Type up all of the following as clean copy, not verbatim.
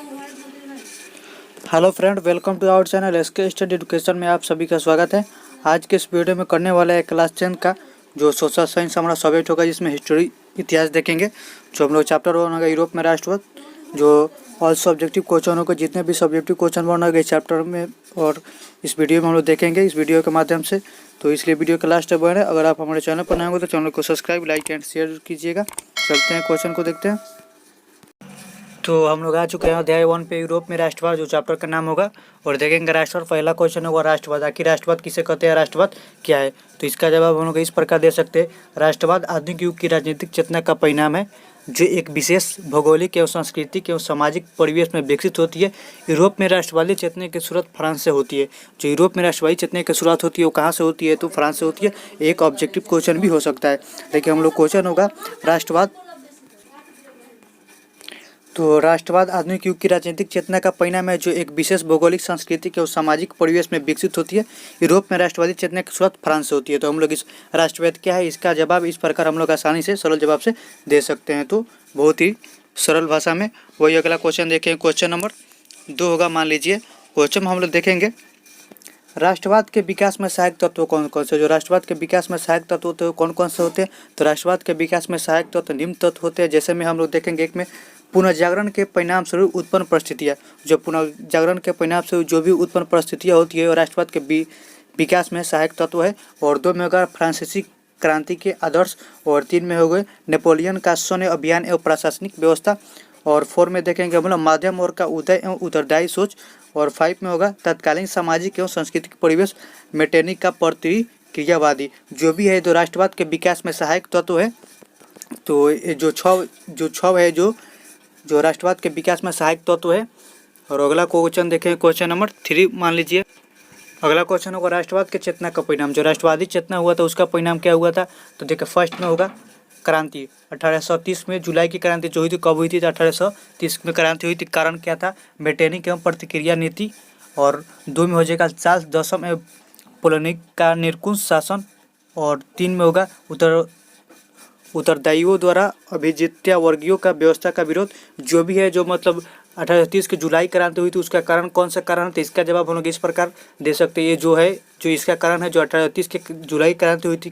Hello friend, welcome to our channel SK study education में आप सभी का स्वागत है। आज के इस वीडियो में करने वाला है क्लास 10 का जो सोशल साइंस हमारा सब्जेक्ट होगा, जिसमें हिस्ट्री इतिहास देखेंगे। जो हम लोग चैप्टर वन होगा यूरोप में राष्ट्रवाद, जो ऑल सब्जेक्टिव क्वेश्चन होगा, जितने भी सब्जेक्टिव क्वेश्चन वन होगा इस चैप्टर में और इस वीडियो में हम लोग देखेंगे इस वीडियो के माध्यम से। तो इसलिए वीडियो के लास्ट तक बने। अगर आप हमारे चैनल पर नए होंगे तो चैनल को सब्सक्राइब, लाइक एंड शेयर कीजिएगा। चलते हैं क्वेश्चन को देखते हैं। तो हम लोग आ चुके हैं अध्याय 1 पे, यूरोप में राष्ट्रवाद, जो चैप्टर का नाम होगा, और देखेंगे राष्ट्रवाद। पहला क्वेश्चन होगा राष्ट्रवाद। आखिर राष्ट्रवाद किसे कहते हैं, राष्ट्रवाद क्या है? तो इसका जवाब हम लोग इस प्रकार दे सकते हैं। राष्ट्रवाद आधुनिक युग की राजनीतिक चेतना का परिणाम है, जो एक विशेष भौगोलिक एवं सांस्कृतिक एवं सामाजिक परिवेश में विकसित होती है। यूरोप में राष्ट्रवादी चेतना की शुरुआत फ्रांस से होती है। जो यूरोप में राष्ट्रवादी चेतना की शुरुआत होती है वो कहाँ से होती है? तो फ्रांस से होती है। एक ऑब्जेक्टिव क्वेश्चन भी हो सकता है। देखिए हम लोग क्वेश्चन होगा राष्ट्रवाद। तो राष्ट्रवाद आधुनिक युग की राजनीतिक चेतना का परिणाम है, जो एक विशेष भौगोलिक, सांस्कृतिक और सामाजिक परिवेश में विकसित होती है। यूरोप में राष्ट्रवादी चेतना की शुरुआत फ्रांस से होती है। तो हम लोग इस राष्ट्रवाद क्या है, इसका जवाब इस प्रकार हम लोग आसानी से सरल जवाब से दे सकते हैं। तो बहुत ही सरल भाषा में। वही अगला क्वेश्चन देखें, क्वेश्चन नंबर 2 होगा। मान लीजिए क्वेश्चन हम लोग देखेंगे राष्ट्रवाद के विकास में सहायक तत्व कौन कौन से। जो राष्ट्रवाद के विकास में सहायक तत्व होते हैं कौन कौन से होते हैं? तो राष्ट्रवाद के विकास में सहायक तत्व निम्न तत्व होते हैं। जैसे में हम लोग देखेंगे, एक में पुनर्जागरण के परिणाम स्वरूप उत्पन्न परिस्थितियाँ। जो पुनर्जागरण के परिणाम स्वरूप जो भी उत्पन्न परिस्थितियाँ होती है वो राष्ट्रवाद के विकास में सहायक तत्व है। और 2 में होगा फ्रांसीसी क्रांति के आदर्श। और 3 में हो गए नेपोलियन का सैन्य अभियान एवं प्रशासनिक व्यवस्था। और 4 में देखेंगे हम लोग मध्यम वर्ग का उदय एवं उत्तरदायी सोच। और 5 में होगा तत्कालीन सामाजिक एवं सांस्कृतिक परिवेश, मेटेनिक का प्रतिक्रियावादी। जो भी है, तो राष्ट्रवाद के विकास में सहायक तत्व है। तो ये जो छह है, जो राष्ट्रवाद के विकास में सहायक तत्व है। और अगला क्वेश्चन देखें, क्वेश्चन नंबर 3 मान लीजिए। अगला क्वेश्चन होगा राष्ट्रवाद के चेतना का परिणाम। जो राष्ट्रवादी चेतना हुआ था उसका परिणाम क्या हुआ था? तो देखिए फर्स्ट में होगा क्रांति। 1830 में जुलाई की क्रांति जो हुई थी, कब हुई थी? तो 1830 में क्रांति हुई थी। कारण क्या था? मेटेनिक एवं प्रतिक्रिया नीति। और 2 में हो जाएगा चार्ल्स दशम एवं पोलैंड का निरंकुश शासन। और 3 में होगा उत्तरदायियों द्वारा अभिजित्या वर्गीयों का व्यवस्था का विरोध। जो भी है, जो मतलब 1830 की जुलाई क्रांति हुई थी उसका कारण कौन सा कारण? तो इसका जवाब हम लोग इस प्रकार दे सकते हैं। ये जो है, जो इसका कारण है, जो 1830 की जुलाई क्रांति हुई थी,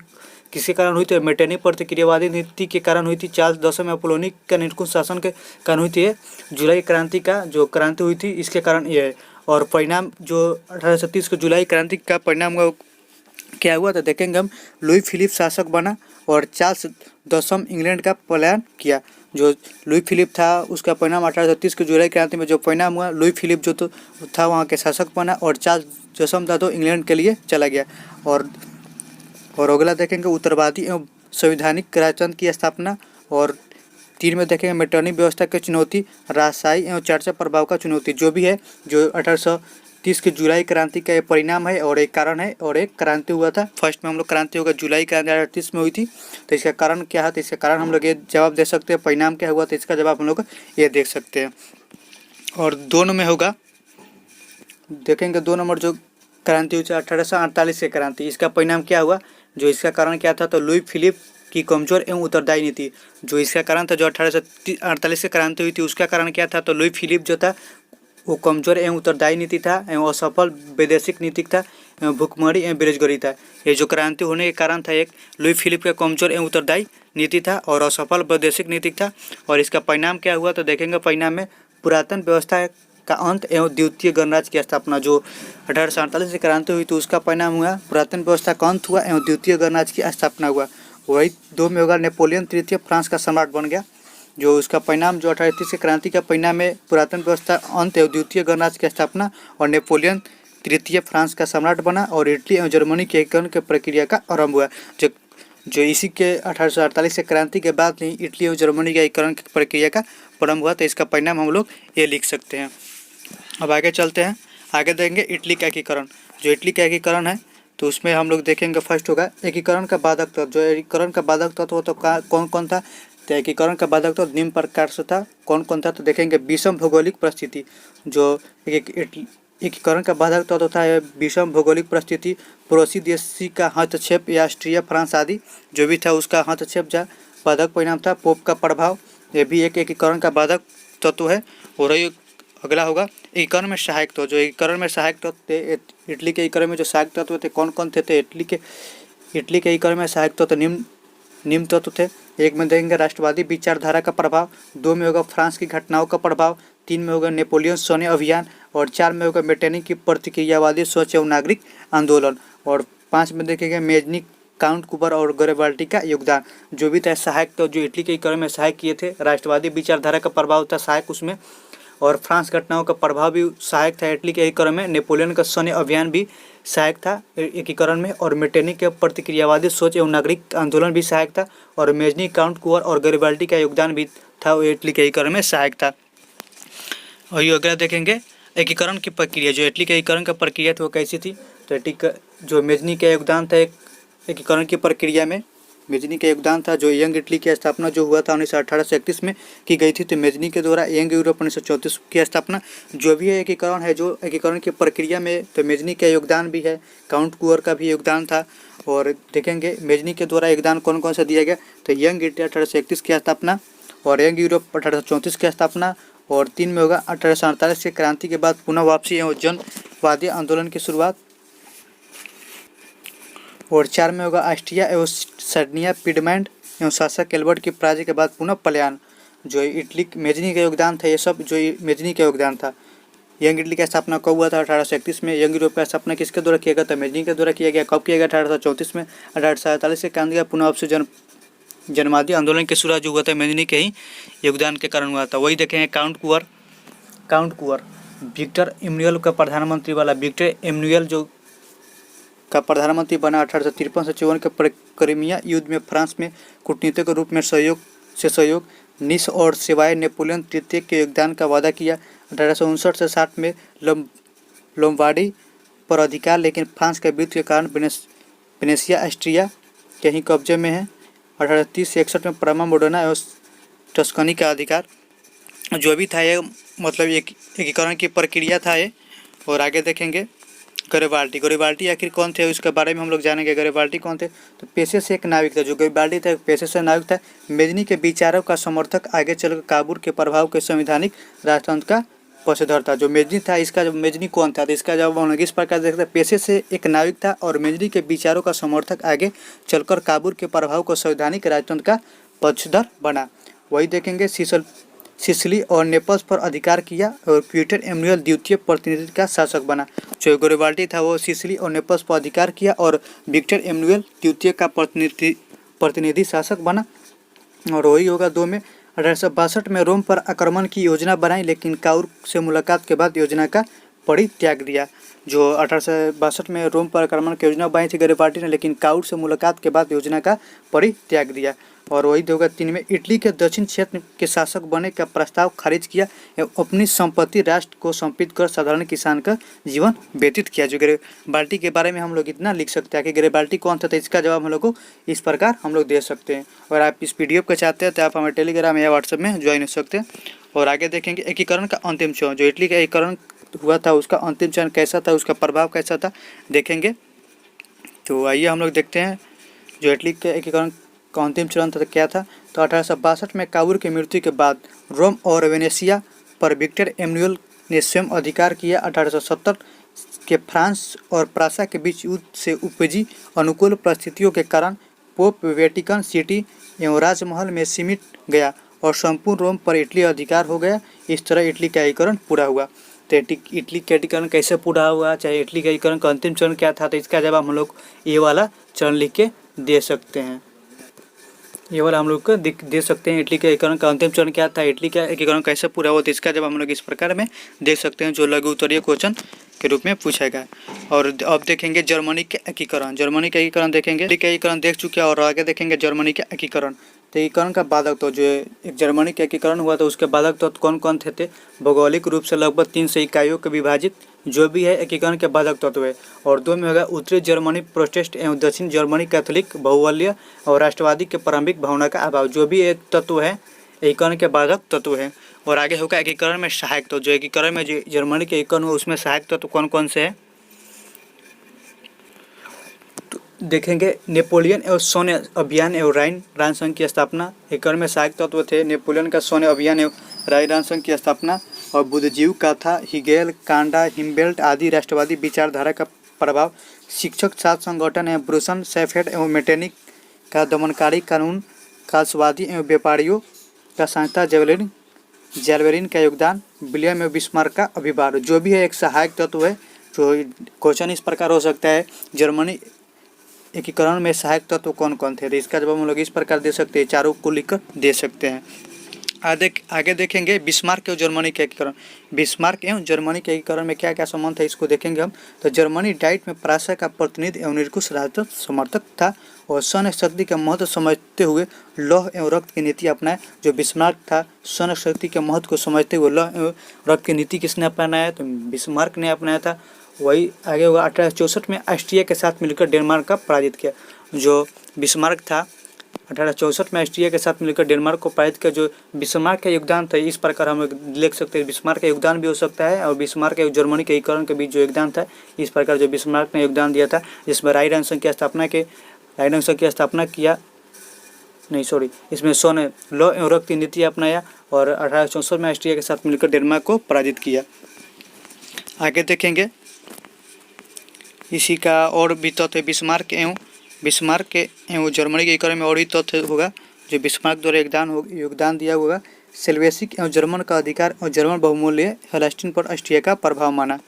किसके कारण हुई थी? मेटेनिक प्रतिक्रियावादी नीति के कारण हुई थी। चार्ल्स दशम या पोलैंड का निरंकुश शासन के कारण हुई थी। जुलाई क्रांति का जो क्रांति हुई थी इसके कारण ये है। और परिणाम जो 1830 की जुलाई क्रांति का परिणाम हुआ क्या हुआ? तो देखेंगे हम, लुई फिलिप शासक बना और चार्ल्स दशम इंग्लैंड का पलायन किया। जो लुई फिलिप था उसका परिणाम 1830 की जुलाई क्रांति में जो परिणाम हुआ, लुई फिलिप जो तो था वहाँ के शासक बना और चार्ल्स दशम था तो इंग्लैंड के लिए चला गया। और अगला देखेंगे उत्तरवादी एवं संवैधानिक राजतंत्र की स्थापना। और 3 में देखेंगे मेटरनी व्यवस्था की चुनौती, राजशाही एवं चर्चा प्रभाव का चुनौती। जो भी है, जो 1830 की जुलाई क्रांति का परिणाम है और एक कारण है और एक क्रांति हुआ था। फर्स्ट में हम लोग क्रांति होगा, जुलाई क्रांति 1830 में हुई थी। तो इसका कारण क्या है? तो इसका कारण हम लोग ये जवाब दे सकते हैं। परिणाम क्या हुआ? तो इसका जवाब हम लोग ये देख सकते हैं। और 2 में होगा देखेंगे 2 नंबर जो क्रांति हुई थी 1848 की क्रांति, इसका परिणाम क्या हुआ? जो इसका कारण क्या था? तो लुई फिलिप की कमजोर एवं उत्तरदायी नीति। जो इसका कारण था, जो 1848 की क्रांति हुई थी उसका कारण क्या था? तो लुई फिलिप जो था वो कमजोर एवं उत्तरदायी नीति था एवं असफल वैदेशिक नीतिक था एवं भुखमरी एवं बेरोजगारी था। ये जो क्रांति होने के कारण था, एक लुई फिलिप का कमजोर एवं उत्तरदायी नीति था और असफल वैदेशिक नीतिक था। और इसका परिणाम क्या हुआ? तो देखेंगे परिणाम में पुरातन व्यवस्था का अंत एवं द्वितीय गणराज्य की स्थापना। जो 1848 से क्रांति हुई तो उसका परिणाम हुआ पुरातन व्यवस्था का अंत हुआ एवं द्वितीय गणराज्य की स्थापना हुआ। वही 2 में होगा नेपोलियन तृतीय फ्रांस का सम्राट बन गया। जो उसका परिणाम जो 1830 की क्रांति का परिणाम है पुरातन व्यवस्था अंत एवं द्वितीय गणराज्य की स्थापना और नेपोलियन तृतीय फ्रांस का सम्राट बना और इटली एवं जर्मनी के एकीकरण की प्रक्रिया का आरंभ हुआ। जो इसी के 1848 के क्रांति के बाद ही इटली और जर्मनी के एकीकरण की प्रक्रिया का प्रारंभ हुआ। तो इसका परिणाम हम लोग ये लिख सकते हैं। अब आगे चलते हैं, आगे देखेंगे इटली का एकीकरण। जो इटली का एकीकरण है तो उसमें हम लोग देखेंगे फर्स्ट होगा एकीकरण का बाधक तत्व। जो एकीकरण का बाधक तत्व तो कौन कौन था? तो एकीकरण का बाधक तत्व निम्न प्रकार से था। कौन कौन था? तो देखेंगे विषम भौगोलिक परिस्थिति। जो एकीकरण का बाधक तत्व था विषम भौगोलिक परिस्थिति, पड़ोसी देशी का हस्तक्षेप या ऑस्ट्रिया फ्रांस आदि जो भी था उसका हस्तक्षेप जा बाधक परिणाम था। पोप का प्रभाव, ये भी एक एकीकरण का बाधक तत्व है। और अगला होगा एकीकरण में सहायक तत्व। जो एकीकरण में सहायक तत्व थे, इटली के एकीकरण में जो सहायक तत्व थे कौन कौन थे? तो इटली के एकीकरण में सहायक तत्व निम्न तत्व थे। एक में देखेंगे राष्ट्रवादी विचारधारा का प्रभाव, 2 में होगा फ्रांस की घटनाओं का प्रभाव, 3 में होगा नेपोलियन सैन्य अभियान और 4 में होगा मेटेनी की प्रतिक्रियावादी स्वच्छ एवं नागरिक आंदोलन और 5 में देखेंगे मेजनी, काउंट कुपर और गैरिबाल्डी का योगदान। जो भी था सहायक तो जो इटली के एकीकरण में सहायक किए थे, राष्ट्रवादी विचारधारा का प्रभाव था सहायक उसमें, और फ्रांस घटनाओं का प्रभाव भी सहायक था इटली के एकीकरण में। नेपोलियन का सैन्य अभियान भी सहायक था एकीकरण में, और मेटेनी के प्रतिक्रियावादी सोच एवं नागरिक आंदोलन भी सहायक था, और मेजनी, काउंट कुवर और गैरिबाल्डी का योगदान भी था, वो इटली के एकीकरण में सहायक था। और ये अगला देखेंगे एकीकरण की प्रक्रिया। जो इटली के एकीकरण का प्रक्रिया थी वो कैसी थी? तो इटली का जो मेजनी का योगदान था एकीकरण की प्रक्रिया में, मेजनी का योगदान था। जो यंग इटली की स्थापना जो हुआ था 1831 में की गई थी, तो मेजनी के द्वारा यंग यूरोप 1934 की स्थापना। जो भी है एकीकरण है, जो एकीकरण की प्रक्रिया में, तो मेजनी का योगदान भी है, काउंट कुवर का भी योगदान था। और देखेंगे मेजनी के द्वारा योगदान कौन कौन सा दिया गया? तो यंग इटली 1831 की स्थापना और यंग यूरोप 1834 की स्थापना, और 3 में होगा 1848 के क्रांति के बाद पुनः वापसी एवं जनवादी आंदोलन की शुरुआत, और 4 में होगा ऑस्ट्रिया एवं सर्डिनिया पिडमैंट एवं शासक एल्बर्ट की पराजय के बाद पुनः पलायन। जो इटली मेजनी का योगदान था, ये सब जो मेजनी का योगदान था। यंग इटली की स्थापना कब हुआ था? 1831 में। यंग यूरोप का स्थापना किसके द्वारा किया गया था? मेजनी के द्वारा किया गया। कब किया गया? 1834 में। 1847 के क्रांति का पुनः वापसी जनवादी आंदोलन की शुरुआत जो हुआ था मेजनी के ही योगदान के कारण हुआ था। वही देखेंगे काउंट कुवर विक्टर एम्मनुएल का प्रधानमंत्री वाला, विक्टर एम्मनुएल जो का प्रधानमंत्री बना 1853 से 54 के क्रीमिया युद्ध में फ्रांस में कूटनीतिक रूप में सहयोग निस और सिवाय नेपोलियन तृतीय के योगदान का वादा किया। 1859 से 60 में लोम्बार्डी पर अधिकार, लेकिन फ्रांस के विरोध के कारण वेनेशिया ऑस्ट्रिया के ही कब्जे में है। 1830 से 61 में परमा मोडर्ना एवं टस्कनी का अधिकार। जो भी था ये मतलब एकीकरण की प्रक्रिया था ये। और आगे देखेंगे गैरिबाल्डी आखिर कौन थे, उसके बारे में हम लोग जानेंगे। गैरिबाल्डी कौन थे? तो पेशे से एक नाविक था। जो गैरिबाल्डी था पेशे से नाविक था, मेजनी के विचारों का समर्थक, आगे चलकर काबुल के प्रभाव के संवैधानिक राजतंत्र का पक्षधर था। जो मेजनी था, इसका जब मेजनी कौन था, तो इसका जवाब हम लोग इस प्रकार देखते हैं, पेशे से एक नाविक था और मेजनी के विचारों का समर्थक, आगे चलकर काबुल के प्रभाव को संवैधानिक राजतंत्र का पक्षधर बना। वही देखेंगे सिसिली और नेपल्स पर अधिकार किया और विक्टर एम्मनुएल द्वितीय प्रतिनिधि का शासक बना। जो गैरिबाल्डी था वो सिसिली और नेपल्स पर अधिकार किया और विक्टर एम्मनुएल द्वितीय का प्रतिनिधि शासक बना। और वही होगा 2 में 1862 में रोम पर आक्रमण की योजना बनाई, लेकिन काउर से मुलाकात के बाद योजना का परित्याग दिया। जो 1862 में रोम पर आक्रमण की योजना बनाई थी गैरिबाल्डी ने, लेकिन काउर से मुलाकात के बाद योजना का परित्याग दिया। और वही होगा 3 में इटली के दक्षिण क्षेत्र के शासक बने का प्रस्ताव खारिज किया एवं अपनी संपत्ति राष्ट्र को समर्पित कर साधारण किसान का जीवन व्यतीत किया। जो गैरिबाल्डी के बारे में हम लोग इतना लिख सकते हैं कि गैरिबाल्डी कौन था, तो इसका जवाब हम लोग को इस प्रकार हम लोग दे सकते हैं। और आप इस PDF को चाहते हैं तो आप हमारे टेलीग्राम या व्हाट्सएप में ज्वाइन हो सकते हैं। और आगे देखेंगे एकीकरण का अंतिम चरण। जो इटली का एकीकरण हुआ था उसका अंतिम चरण कैसा था, उसका प्रभाव कैसा था देखेंगे। तो आइए हम लोग देखते हैं जो इटली के एकीकरण का अंतिम चरण था क्या था। तो 1862 में काबुल की मृत्यु के बाद रोम और वेनेशिया पर विक्टर एम्मनुएल ने स्वयं अधिकार किया। 1870 के फ्रांस और प्रासा के बीच युद्ध से उपजी अनुकूल परिस्थितियों के कारण पोप वेटिकन सिटी एवं राजमहल में सिमट गया और संपूर्ण रोम पर इटली अधिकार हो गया। इस तरह इटली का एकीकरण पूरा हुआ। तो इटली का एकीकरण कैसे पूरा हुआ, चाहे इटली का एकीकरण का अंतिम चरण क्या था, तो इसका जवाब हम लोग ये वाला चरण लिख के दे सकते हैं। ये वाला हम लोग को दे सकते हैं। इटली के एकीकरण का अंतिम चरण क्या था, इटली का एकीकरण कैसे पूरा हुआ, तो इसका जवाब हम लोग इस प्रकार में दे सकते हैं, जो लघु उत्तरीय क्वेश्चन के रूप में पूछा गया। और अब देखेंगे जर्मनी के एकीकरण। जर्मनी का एकीकरण देखेंगे, इटली का एकीकरण देख चुके हैं और आगे देखेंगे जर्मनी का एकीकरण। तो एकीकरण का बाधक तत्व, जो एक जर्मनी का एकीकरण हुआ था उसके बाधक तत्व कौन कौन थे? भौगोलिक रूप से लगभग 3 से इकाइयों के विभाजित जो भी है एकीकरण के बाधक तत्व है। और 2 में होगा उत्तरी जर्मनी प्रोटेस्ट एवं दक्षिण जर्मनी कैथोलिक बहुवल्य और राष्ट्रवादी के प्रारंभिक भावना का अभाव, जो भी एक तत्व है एकीकरण के बाधक तत्व है। और आगे होगा एकीकरण में सहायक तत्व। जो एकीकरण में जो जर्मनी के एकीकरण हुआ उसमें सहायक तत्व कौन कौन से है देखेंगे। नेपोलियन एवं सैन्य अभियान एवं राइन संघ की स्थापना एकीकरण में सहायक तत्व थे। नेपोलियन का सैन्य अभियान एवं राजधानी संघ की स्थापना और बुद्धिजीव कथा, हिगेल, कांडा, हिम्बेल्ट आदि राष्ट्रवादी विचारधारा का प्रभाव, शिक्षक छात्र संगठन एवं ब्रूसन, सैफेड एवं मेटेनिक का दमनकारी कानून, कालसवादी एवं व्यापारियों का सहायता, जैल्वेरिन का योगदान, विलियम एवं बिस्मार्क का अभिभार, जो भी है एक सहायक तत्व है। जो क्वेश्चन इस प्रकार हो सकता है, जर्मनी एकीकरण में सहायक तत्व कौन कौन थे, तो इसका जवाब हम लोग इस प्रकार दे सकते हैं, चारों को लिखकर दे सकते हैं। आगे देखेंगे बिस्मार्क एवं जर्मनी के एकीकरण। बिस्मार्क एवं जर्मनी के एकीकरण में क्या क्या संबंध है, इसको देखेंगे हम। तो जर्मनी डाइट में प्राशय का प्रतिनिधि एवं निरंकुश राजतंत्र समर्थक था और सैन्य शक्ति का महत्व समझते हुए लौह एवं रक्त की नीति अपनाए। जो बिस्मार्क था, सैन्य शक्ति के महत्व को समझते हुए लौह एवं रक्त की नीति किसने अपनाया, तो बिस्मार्क ने अपनाया था। वही आगे होगा 1864 में ऑस्ट्रिया के साथ मिलकर डेनमार्क का पराजित किया। जो बिस्मार्क था 1864 में ऑस्ट्रिया के साथ मिलकर डेनमार्क को पराजित किया। जो बिस्मार्क का योगदान था, इस प्रकार हम लिख सकते हैं, बिस्मार्क का योगदान भी हो सकता है और बिस्मार्क और जर्मनी के एकीकरण के बीच जो योगदान था, इस प्रकार जो बिस्मार्क ने योगदान दिया था, जिसमें राजधानी संघ की स्थापना किया, इसमें सौ ने लौ एवं रक्त की नीति अपनाया और 1864 में ऑस्ट्रिया के साथ मिलकर डेनमार्क को पराजित किया। आगे देखेंगे इसी का और भी तथ्य, बिस्मार्क एवं जर्मनी के एकीकरण में और भी तथ्य होगा जो बिस्मार्क द्वारा योगदान दिया होगा। सेल्वेसिक एवं जर्मन का अधिकार और जर्मन बहुमूल्य हेलस्टीन पर ऑस्ट्रिया का प्रभाव माना।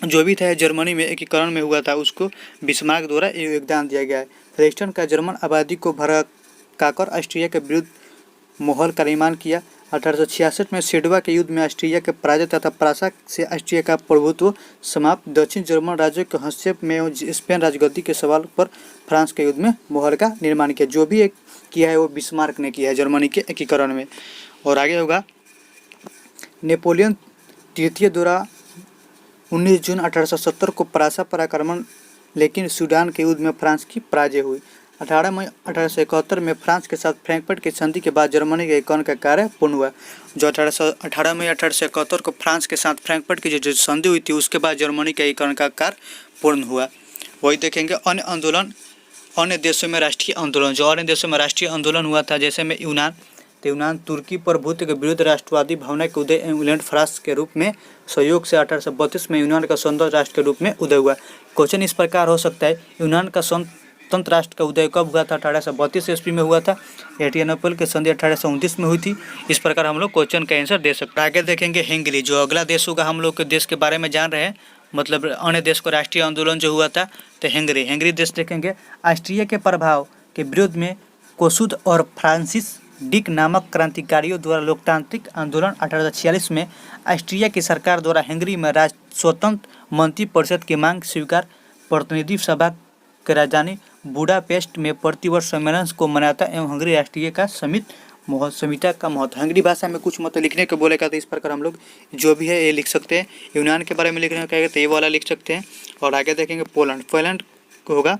जो भी था जर्मनी में एकीकरण में हुआ था, उसको बिस्मार्क द्वारा योगदान दिया गया है। हेलस्टीन का जर्मन आबादी को भड़काकर ऑस्ट्रिया के विरुद्ध मोहल का निर्माण किया। 1866 में सेडवा के युद्ध में ऑस्ट्रिया के पराजय तथा प्रासा से ऑस्ट्रिया का प्रभुत्व समाप्त। दक्षिण जर्मन राज्यों के हस्तक्षेप में स्पेन राजगद्दी के सवाल पर फ्रांस के युद्ध में मोहर का निर्माण किया। जो भी किया है वो बिस्मार्क ने किया है जर्मनी के एकीकरण में। और आगे होगा नेपोलियन तृतीय द्वारा 19 जून 1870 को प्रासा पर आक्रमण, लेकिन सूडान के युद्ध में फ्रांस की पराजय हुई। 18 मई 1871 में फ्रांस के साथ फ्रैंकफर्ट की संधि के बाद जर्मनी के एकीकरण का कार्य पूर्ण हुआ। जो 18 मई 1871 को फ्रांस के साथ फ्रैंकफर्ट की जो संधि हुई थी, उसके बाद जर्मनी के एकीकरण का कार्य पूर्ण हुआ। वही देखेंगे अन्य देशों में राष्ट्रीय आंदोलन। जो अन्य देशों में राष्ट्रीय आंदोलन हुआ था, जैसे में यूनान तुर्की प्रभुत्व के विरुद्ध राष्ट्रवादी भावना के उदय, इंग्लैंड फ्रांस के रूप में सहयोग से 1832 में यूनान का स्वतंत्र राष्ट्र के रूप में उदय हुआ। क्वेश्चन इस प्रकार हो सकता है, यूनान का स्वतंत्र राष्ट्र का उदय कब हुआ था, 1832 ईस्वी में हुआ था। एड्रियानोपल की संधि 1829 में हुई थी। इस प्रकार हम लोग क्वेश्चन का आंसर दे सकते हैं। आगे देखेंगे हंगरी। जो अगला देश होगा, हम लोग के देश के बारे में जान रहे हैं, मतलब अन्य देश को राष्ट्रीय आंदोलन जो हुआ था, तो हंगरी देश देखेंगे। ऑस्ट्रिया के प्रभाव के विरोध में कोसुद और फ्रांसिस डिक नामक क्रांतिकारियों द्वारा लोकतांत्रिक आंदोलन 1846 में ऑस्ट्रिया की सरकार द्वारा हंगरी में स्वतंत्र मंत्री परिषद की मांग स्वीकार। प्रतिनिधि सभा की राजधानी बुडापेस्ट में प्रतिवर्ष सम्मेलन को मनाता एवं हंगरी राष्ट्रीय का संहिता का महत्व। हंगरी भाषा में कुछ मतलब लिखने को बोलेगा, तो इस प्रकार हम लोग जो भी है ये लिख सकते हैं। यूनान के बारे में लिखने को कहेगा तो ये वाला लिख सकते हैं। और आगे देखेंगे पोलैंड होगा।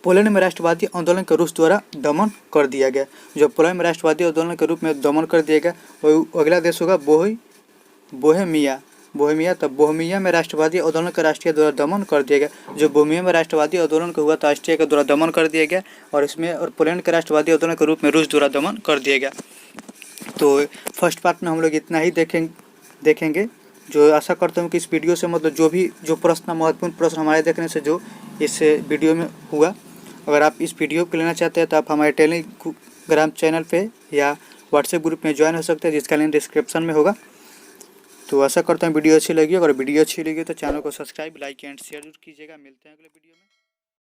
पोलैंड में राष्ट्रवादी आंदोलन के रूस द्वारा दमन कर दिया गया। जो पोलैंड में राष्ट्रवादी आंदोलन के रूप में दमन कर दिया गया। और अगला देश होगा बोहेमिया। तो बोहेमिया में राष्ट्रवादी आंदोलन के राष्ट्रीय द्वारा दमन कर दिया गया। जो बोहेमिया में राष्ट्रवादी आंदोलन का हुआ तो ऑस्ट्रिया के द्वारा दमन कर दिया गया, और इसमें पोलैंड के राष्ट्रवादी आंदोलन के रूप में रूस द्वारा दमन कर दिया गया। तो फर्स्ट पार्ट में हम लोग इतना ही देखेंगे। जो आशा करता हूँ कि इस वीडियो से मतलब जो प्रश्न, महत्वपूर्ण प्रश्न हमारे देखने से जो इस वीडियो में हुआ, अगर आप इस वीडियो को लेना चाहते हैं तो आप हमारे टेलीग्राम चैनल पे या व्हाट्सएप ग्रुप में ज्वाइन हो सकते हैं, जिसका लिंक डिस्क्रिप्शन में होगा। तो आशा करता हूँ वीडियो अच्छी लगी। अगर वीडियो अच्छी लगी तो चैनल को सब्सक्राइब, लाइक एंड शेयर जरूर कीजिएगा। मिलते हैं अगले वीडियो में।